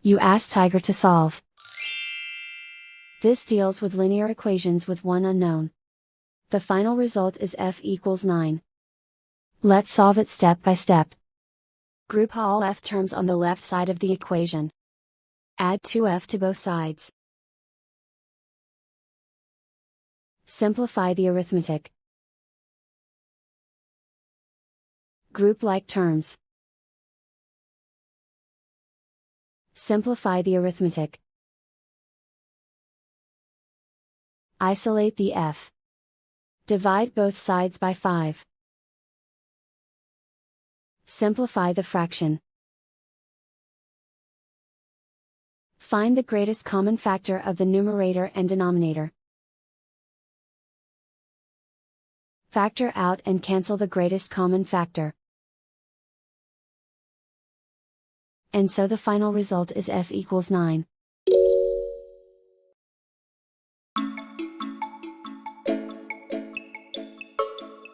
You ask Tiger to solve. This deals with linear equations with one unknown. The final result is f equals 9. Let's solve it step by step. Group all f terms on the left side of the equation. Add 2f to both sides. Simplify the arithmetic. Group like terms. Simplify the arithmetic. Isolate the f. Divide both sides by 5. Simplify the fraction. Find the greatest common factor of the numerator and denominator. Factor out and cancel the greatest common factor. And so the final result is f equals 9.